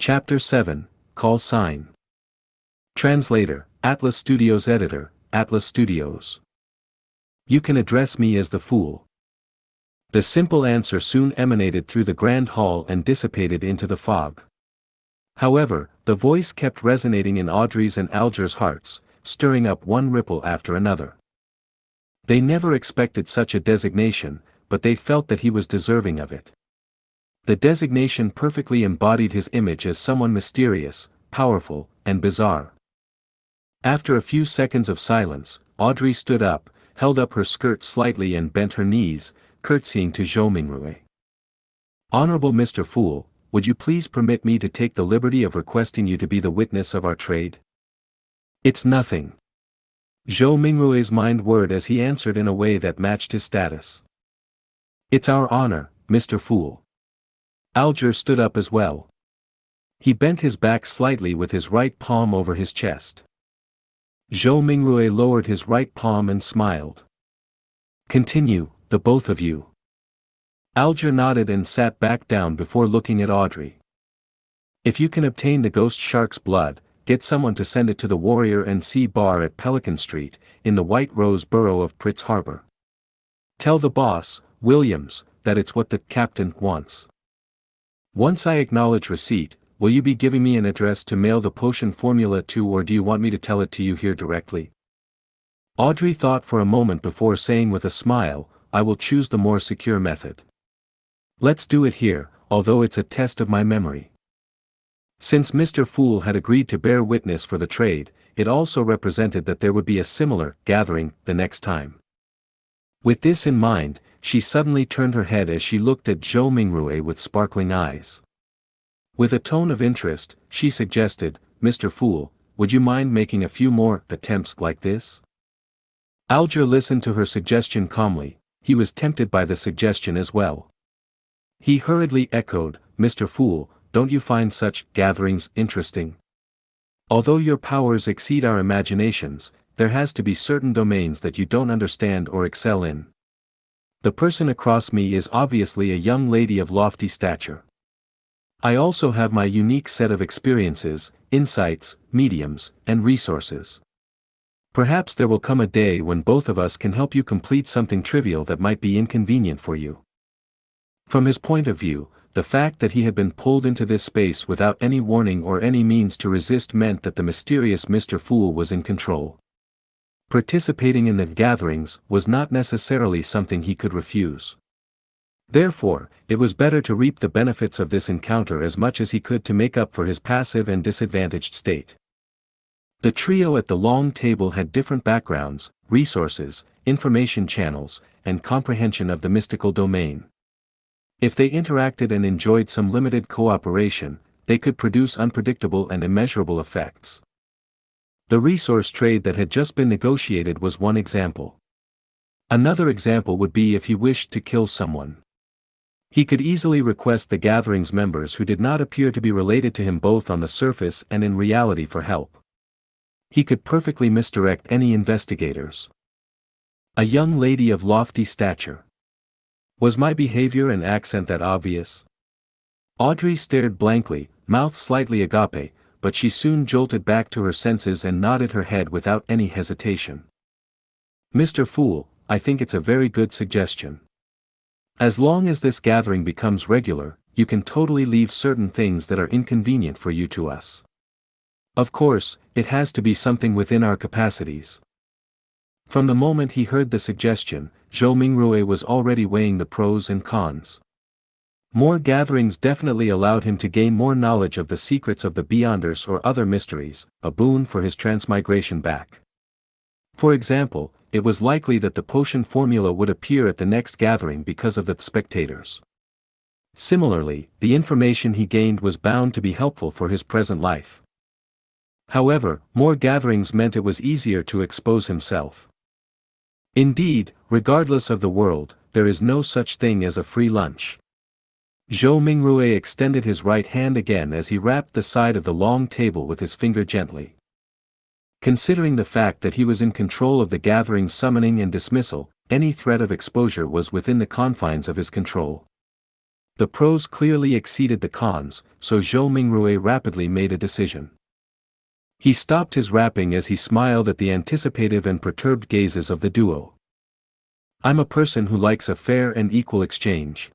Chapter 7, Call Sign. Translator, Atlas Studios. Editor, Atlas Studios. You can address me as the Fool. The simple answer soon emanated through the grand hall and dissipated into the fog. However, the voice kept resonating in Audrey's and Alger's hearts, stirring up one ripple after another. They never expected such a designation, but they felt that he was deserving of it. The designation perfectly embodied his image as someone mysterious, powerful, and bizarre. After a few seconds of silence, Audrey stood up, held up her skirt slightly and bent her knees, curtsying to Zhou Mingrui. Honorable Mr. Fool, would you please permit me to take the liberty of requesting you to be the witness of our trade? It's nothing. Zhou Mingrui's mind whirred as he answered in a way that matched his status. It's our honor, Mr. Fool. Alger stood up as well. He bent his back slightly with his right palm over his chest. Zhou Mingrui lowered his right palm and smiled. Continue, the both of you. Alger nodded and sat back down before looking at Audrey. If you can obtain the ghost shark's blood, get someone to send it to the Warrior and Sea Bar at Pelican Street, in the White Rose borough of Pritz Harbor. Tell the boss, Williams, that it's what the captain wants. Once I acknowledge receipt, will you be giving me an address to mail the potion formula to, or do you want me to tell it to you here directly? Audrey thought for a moment before saying with a smile, I will choose the more secure method. Let's do it here, although it's a test of my memory. Since Mr. Fool had agreed to bear witness for the trade, it also represented that there would be a similar gathering the next time. With this in mind, she suddenly turned her head as she looked at Zhou Mingrui with sparkling eyes. With a tone of interest, she suggested, Mr. Fool, would you mind making a few more attempts like this? Alger listened to her suggestion calmly. He was tempted by the suggestion as well. He hurriedly echoed, Mr. Fool, don't you find such gatherings interesting? Although your powers exceed our imaginations, there has to be certain domains that you don't understand or excel in. The person across me is obviously a young lady of lofty stature. I also have my unique set of experiences, insights, mediums, and resources. Perhaps there will come a day when both of us can help you complete something trivial that might be inconvenient for you. From his point of view, the fact that he had been pulled into this space without any warning or any means to resist meant that the mysterious Mr. Fool was in control. Participating in the gatherings was not necessarily something he could refuse. Therefore, it was better to reap the benefits of this encounter as much as he could to make up for his passive and disadvantaged state. The trio at the long table had different backgrounds, resources, information channels, and comprehension of the mystical domain. If they interacted and enjoyed some limited cooperation, they could produce unpredictable and immeasurable effects. The resource trade that had just been negotiated was one example. Another example would be if he wished to kill someone. He could easily request the gathering's members who did not appear to be related to him both on the surface and in reality for help. He could perfectly misdirect any investigators. A young lady of lofty stature. Was my behavior and accent that obvious? Audrey stared blankly, mouth slightly agape, but she soon jolted back to her senses and nodded her head without any hesitation. Mr. Fool, I think it's a very good suggestion. As long as this gathering becomes regular, you can totally leave certain things that are inconvenient for you to us. Of course, it has to be something within our capacities. From the moment he heard the suggestion, Zhou Mingrui was already weighing the pros and cons. More gatherings definitely allowed him to gain more knowledge of the secrets of the Beyonders or other mysteries, a boon for his transmigration back. For example, it was likely that the potion formula would appear at the next gathering because of the spectators. Similarly, the information he gained was bound to be helpful for his present life. However, more gatherings meant it was easier to expose himself. Indeed, regardless of the world, there is no such thing as a free lunch. Zhou Mingrui extended his right hand again as he rapped the side of the long table with his finger gently. Considering the fact that he was in control of the gathering's summoning and dismissal, any threat of exposure was within the confines of his control. The pros clearly exceeded the cons, so Zhou Mingrue rapidly made a decision. He stopped his rapping as he smiled at the anticipative and perturbed gazes of the duo. I'm a person who likes a fair and equal exchange.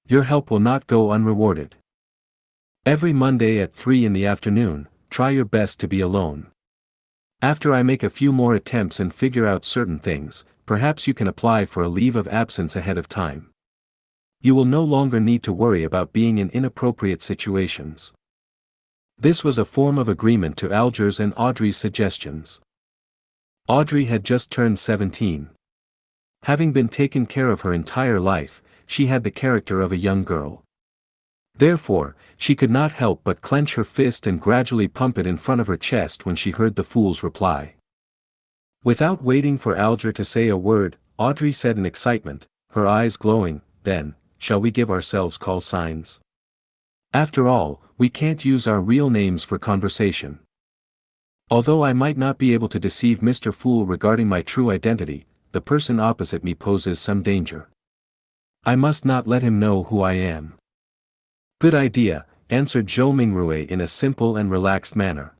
Your help will not go unrewarded. Every Monday at 3 in the afternoon, try your best to be alone. After I make a few more attempts and figure out certain things, perhaps you can apply for a leave of absence ahead of time. You will no longer need to worry about being in inappropriate situations. This was a form of agreement to Alger's and Audrey's suggestions. Audrey had just turned 17. Having been taken care of her entire life, she had the character of a young girl. Therefore, she could not help but clench her fist and gradually pump it in front of her chest when she heard the fool's reply. Without waiting for Alger to say a word, Audrey said in excitement, her eyes glowing, "Then, shall we give ourselves call signs? After all, we can't use our real names for conversation. Although I might not be able to deceive Mr. Fool regarding my true identity, the person opposite me poses some danger. I must not let him know who I am." "Good idea," answered Zhou Mingrue in a simple and relaxed manner.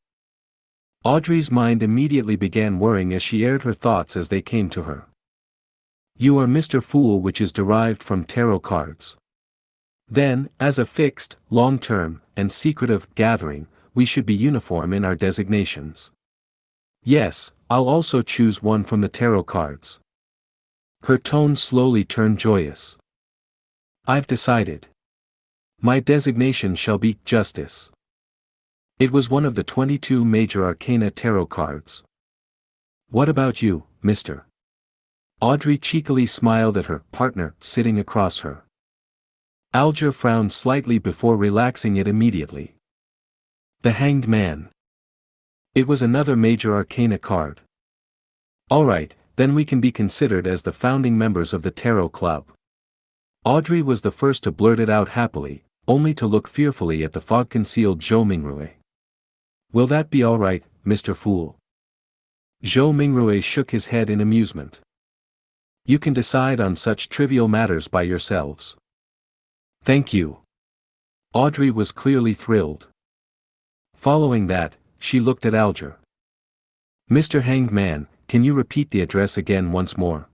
Audrey's mind immediately began whirring as she aired her thoughts as they came to her. "You are Mr. Fool, which is derived from tarot cards. Then, as a fixed, long-term, and secretive gathering, we should be uniform in our designations. Yes, I'll also choose one from the tarot cards." Her tone slowly turned joyous. "I've decided. My designation shall be Justice." It was one of the 22 major arcana tarot cards. "What about you, Mr.?" Audrey cheekily smiled at her partner sitting across her. Alger frowned slightly before relaxing it immediately. "The Hanged Man." It was another major arcana card. "All right, then we can be considered as the founding members of the Tarot Club." Audrey was the first to blurt it out happily, only to look fearfully at the fog-concealed Zhou Mingrue. "Will that be all right, Mr. Fool?" Zhou Mingrue shook his head in amusement. "You can decide on such trivial matters by yourselves." "Thank you." Audrey was clearly thrilled. Following that, she looked at Alger. "Mr. Hanged Man, can you repeat the address again once more?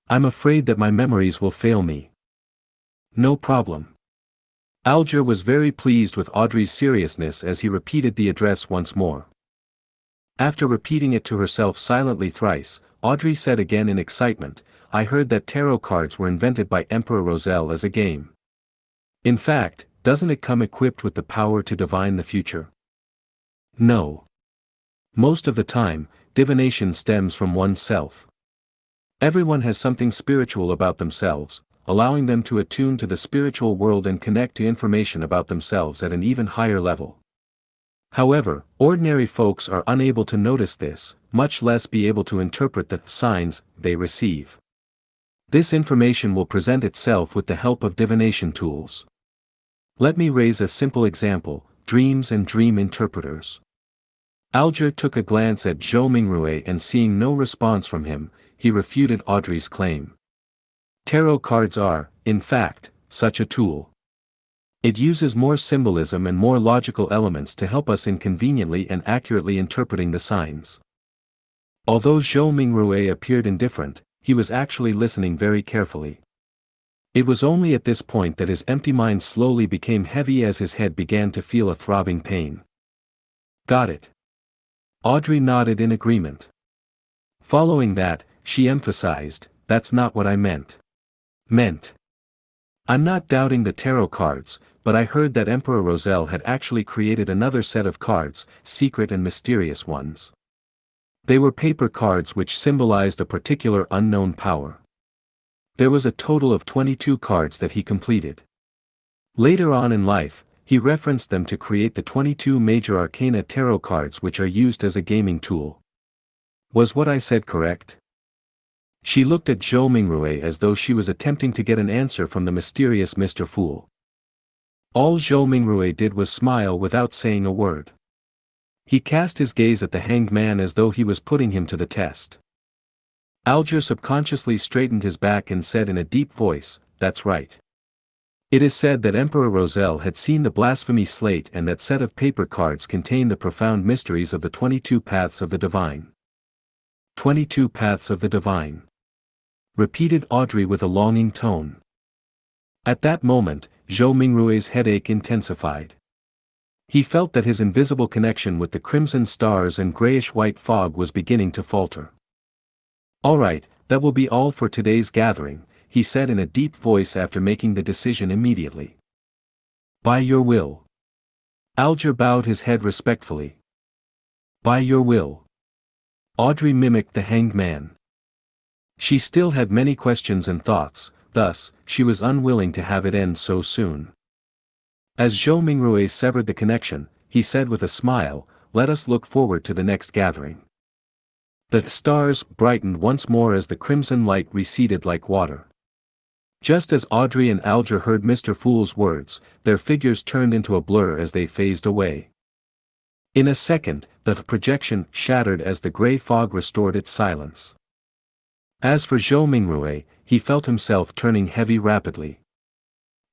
I'm afraid that my memories will fail me." "No problem." Alger was very pleased with Audrey's seriousness as he repeated the address once more. After repeating it to herself silently thrice, Audrey said again in excitement, "I heard that tarot cards were invented by Emperor Roselle as a game. In fact, doesn't it come equipped with the power to divine the future?" "No. Most of the time, divination stems from oneself. Everyone has something spiritual about themselves, allowing them to attune to the spiritual world and connect to information about themselves at an even higher level. However, ordinary folks are unable to notice this, much less be able to interpret the signs they receive. This information will present itself with the help of divination tools. Let me raise a simple example: dreams and dream interpreters." Alger took a glance at Zhou Mingrue and seeing no response from him, he refuted Audrey's claim. "Tarot cards are, in fact, such a tool. It uses more symbolism and more logical elements to help us in conveniently and accurately interpreting the signs." Although Zhou Mingrue appeared indifferent, he was actually listening very carefully. It was only at this point that his empty mind slowly became heavy as his head began to feel a throbbing pain. "Got it." Audrey nodded in agreement. Following that, she emphasized, "That's not what I meant. I'm not doubting the tarot cards, but I heard that Emperor Roselle had actually created another set of cards, secret and mysterious ones. They were paper cards which symbolized a particular unknown power. There was a total of 22 cards that he completed. Later on in life, he referenced them to create the 22 major arcana tarot cards which are used as a gaming tool. Was what I said correct?" She looked at Zhou Mingrue as though she was attempting to get an answer from the mysterious Mr. Fool. All Zhou Mingrue did was smile without saying a word. He cast his gaze at the Hanged Man as though he was putting him to the test. Alger subconsciously straightened his back and said in a deep voice, "That's right. It is said that Emperor Roselle had seen the blasphemy slate, and that set of paper cards contained the profound mysteries of the 22 paths of the divine. 22 paths of the divine, repeated Audrey with a longing tone. At that moment, Zhou Mingrue's headache intensified. He felt that his invisible connection with the crimson stars and grayish-white fog was beginning to falter. "All right, that will be all for today's gathering," he said in a deep voice after making the decision immediately. "By your will." Alger bowed his head respectfully. "By your will." Audrey mimicked the hanged man. She still had many questions and thoughts, thus, she was unwilling to have it end so soon. As Zhou Mingrue severed the connection, he said with a smile, "Let us look forward to the next gathering." The stars brightened once more as the crimson light receded like water. Just as Audrey and Alger heard Mr. Fool's words, their figures turned into a blur as they phased away. In a second, the projection shattered as the gray fog restored its silence. As for Zhou Mingrue, he felt himself turning heavy rapidly.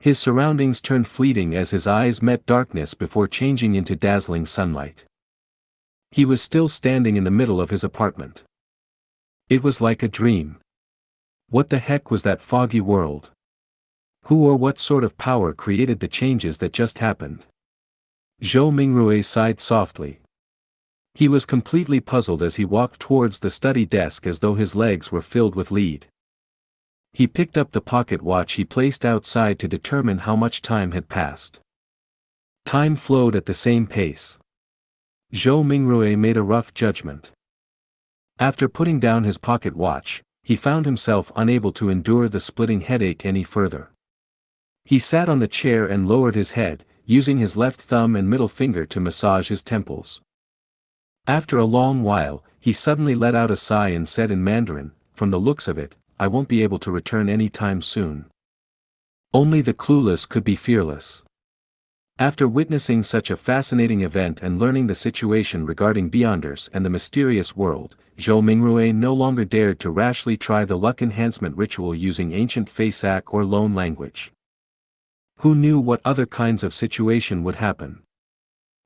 His surroundings turned fleeting as his eyes met darkness before changing into dazzling sunlight. He was still standing in the middle of his apartment. It was like a dream. What the heck was that foggy world? Who or what sort of power created the changes that just happened? Zhou Mingrue sighed softly. He was completely puzzled as he walked towards the study desk as though his legs were filled with lead. He picked up the pocket watch he placed outside to determine how much time had passed. Time flowed at the same pace. Zhou Mingrue made a rough judgment. After putting down his pocket watch, he found himself unable to endure the splitting headache any further. He sat on the chair and lowered his head, using his left thumb and middle finger to massage his temples. After a long while, he suddenly let out a sigh and said in Mandarin, "From the looks of it, I won't be able to return any time soon." Only the clueless could be fearless. After witnessing such a fascinating event and learning the situation regarding Beyonders and the mysterious world, Zhou Mingrue no longer dared to rashly try the luck enhancement ritual using ancient Faceac or Loan language. Who knew what other kinds of situation would happen?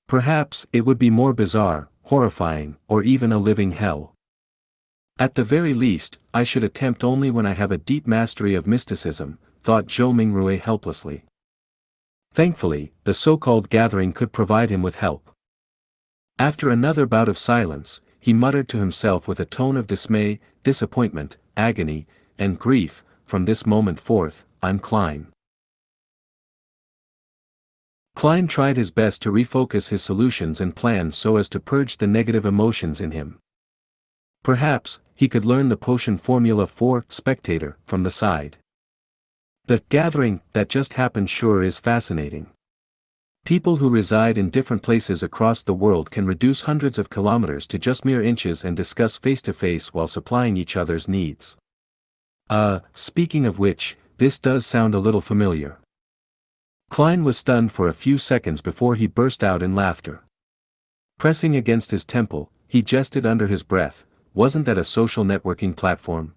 Perhaps it would be more bizarre, horrifying, or even a living hell. At the very least, I should attempt only when I have a deep mastery of mysticism, thought Zhou Mingrue helplessly. Thankfully, the so-called gathering could provide him with help. After another bout of silence, he muttered to himself with a tone of dismay, disappointment, agony, and grief, "From this moment forth, I'm Klein." Klein tried his best to refocus his solutions and plans so as to purge the negative emotions in him. Perhaps, he could learn the potion formula for spectator from the side. The gathering that just happened sure is fascinating. People who reside in different places across the world can reduce hundreds of kilometers to just mere inches and discuss face-to-face while supplying each other's needs. Speaking of which, this does sound a little familiar. Klein was stunned for a few seconds before he burst out in laughter. Pressing against his temple, he jested under his breath, "Wasn't that a social networking platform?"